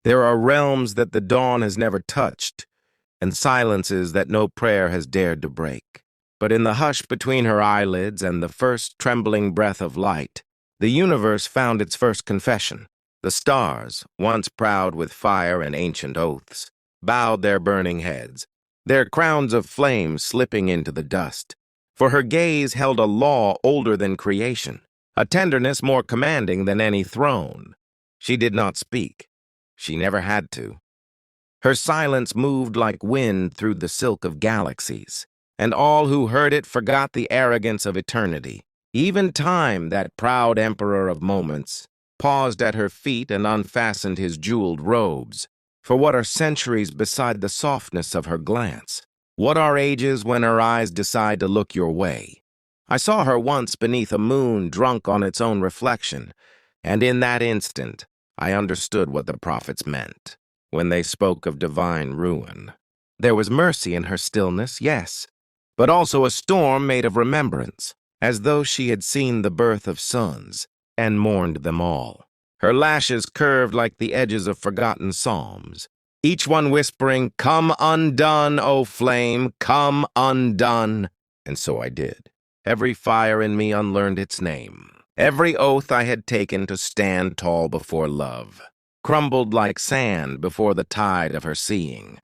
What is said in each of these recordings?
There are realms that the dawn has never touched, and silences that no prayer has dared to break. But in the hush between her eyelids and the first trembling breath of light, the universe found its first confession. The stars, once proud with fire and ancient oaths, bowed their burning heads, their crowns of flame slipping into the dust. For her gaze held a law older than creation, a tenderness more commanding than any throne. She did not speak. She never had to. Her silence moved like wind through the silk of galaxies, and all who heard it forgot the arrogance of eternity. Even time, that proud emperor of moments, paused at her feet and unfastened his jeweled robes. For what are centuries beside the softness of her glance? What are ages when her eyes decide to look your way? I saw her once beneath a moon drunk on its own reflection, and in that instant, I understood what the prophets meant when they spoke of divine ruin. There was mercy in her stillness, yes, but also a storm made of remembrance, as though she had seen the birth of sons and mourned them all. Her lashes curved like the edges of forgotten psalms, each one whispering, "Come undone, O flame, come undone." And so I did. Every fire in me unlearned its name. Every oath I had taken to stand tall before love crumbled like sand before the tide of her seeing.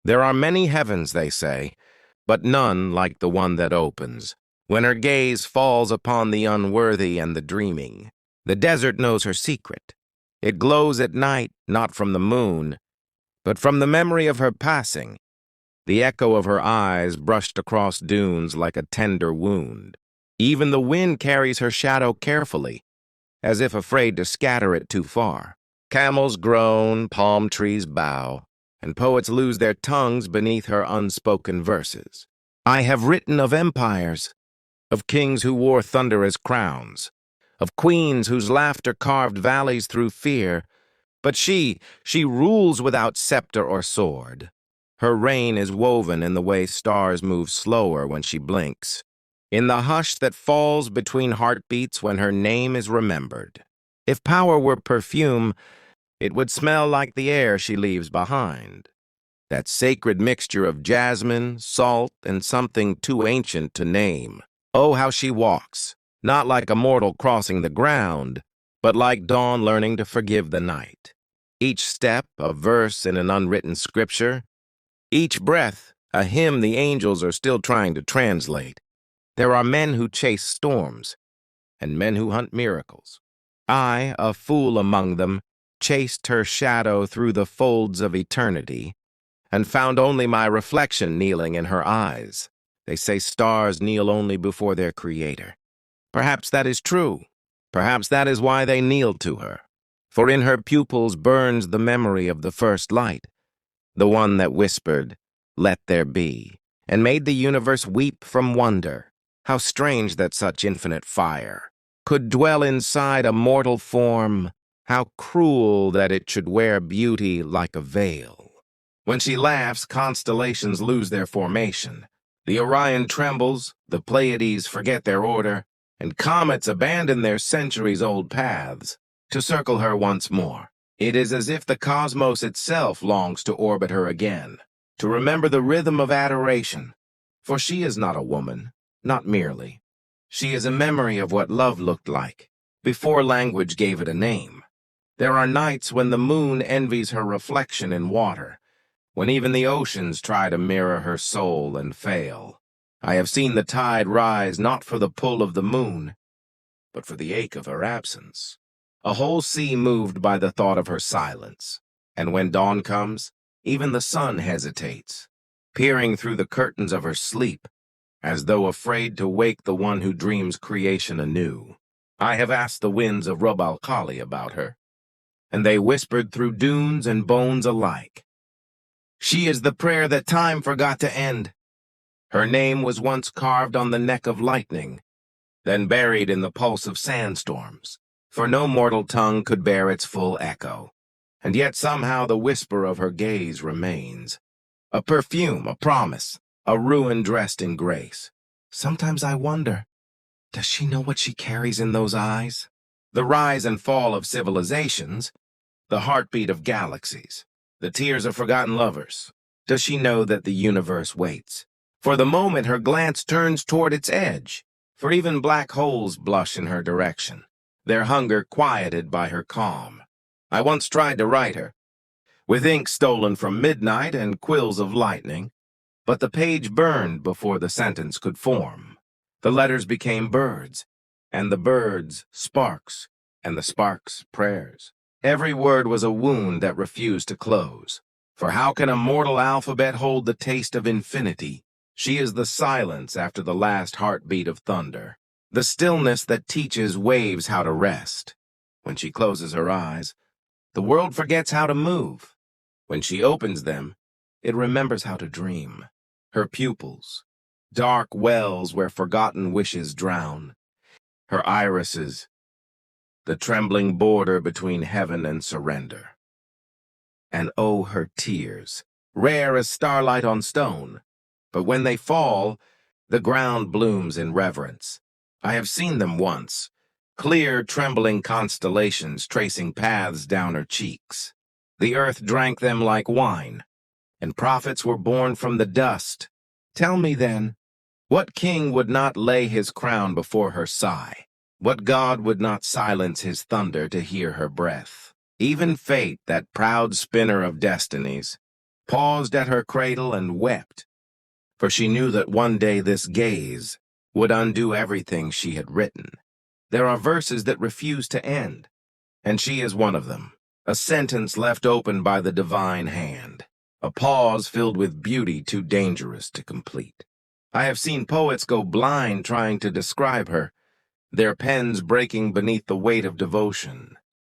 There are many heavens, they say, but none like the one that opens, when her gaze falls upon the unworthy and the dreaming. The desert knows her secret. It glows at night, not from the moon, but from the memory of her passing. The echo of her eyes brushed across dunes like a tender wound. Even the wind carries her shadow carefully, as if afraid to scatter it too far. Camels groan, palm trees bow, and poets lose their tongues beneath her unspoken verses. I have written of empires, of kings who wore thunder as crowns, of queens whose laughter carved valleys through fear, but she rules without scepter or sword. Her reign is woven in the way stars move slower when she blinks, in the hush that falls between heartbeats when her name is remembered. If power were perfume, it would smell like the air she leaves behind, that sacred mixture of jasmine, salt, and something too ancient to name. Oh, how she walks, not like a mortal crossing the ground, but like dawn learning to forgive the night. Each step a verse in an unwritten scripture, each breath a hymn the angels are still trying to translate. There are men who chase storms, and men who hunt miracles. I, a fool among them, chased her shadow through the folds of eternity, and found only my reflection kneeling in her eyes. They say stars kneel only before their creator. Perhaps that is true. Perhaps that is why they kneeled to her. For in her pupils burns the memory of the first light, the one that whispered, "Let there be," and made the universe weep from wonder. How strange that such infinite fire could dwell inside a mortal form. How cruel that it should wear beauty like a veil. When she laughs, constellations lose their formation. The Orion trembles, the Pleiades forget their order, and comets abandon their centuries-old paths to circle her once more. It is as if the cosmos itself longs to orbit her again, to remember the rhythm of adoration. For she is not a woman, not merely. She is a memory of what love looked like, before language gave it a name. There are nights when the moon envies her reflection in water, when even the oceans try to mirror her soul and fail. I have seen the tide rise not for the pull of the moon, but for the ache of her absence. A whole sea moved by the thought of her silence. And when dawn comes, even the sun hesitates, peering through the curtains of her sleep, as though afraid to wake the one who dreams creation anew. I have asked the winds of Rub al-Khali about her, and they whispered through dunes and bones alike. She is the prayer that time forgot to end. Her name was once carved on the neck of lightning, then buried in the pulse of sandstorms, for no mortal tongue could bear its full echo. And yet somehow the whisper of her gaze remains. A perfume, a promise, a ruin dressed in grace. Sometimes I wonder, does she know what she carries in those eyes? The rise and fall of civilizations, the heartbeat of galaxies, the tears of forgotten lovers. Does she know that the universe waits? For the moment her glance turns toward its edge, for even black holes blush in her direction, their hunger quieted by her calm. I once tried to write her, with ink stolen from midnight and quills of lightning, but the page burned before the sentence could form. The letters became birds, and the birds sparks, and the sparks prayers. Every word was a wound that refused to close. For how can a mortal alphabet hold the taste of infinity? She is the silence after the last heartbeat of thunder, the stillness that teaches waves how to rest. When she closes her eyes, the world forgets how to move. When she opens them, it remembers how to dream. Her pupils, dark wells where forgotten wishes drown. Her irises, the trembling border between heaven and surrender. And oh, her tears, rare as starlight on stone. But when they fall, the ground blooms in reverence. I have seen them once, clear, trembling constellations tracing paths down her cheeks. The earth drank them like wine, and prophets were born from the dust. Tell me then, what king would not lay his crown before her sigh? What god would not silence his thunder to hear her breath? Even fate, that proud spinner of destinies, paused at her cradle and wept, for she knew that one day this gaze would undo everything she had written. There are verses that refuse to end, and she is one of them. A sentence left open by the divine hand, a pause filled with beauty too dangerous to complete. I have seen poets go blind trying to describe her, their pens breaking beneath the weight of devotion.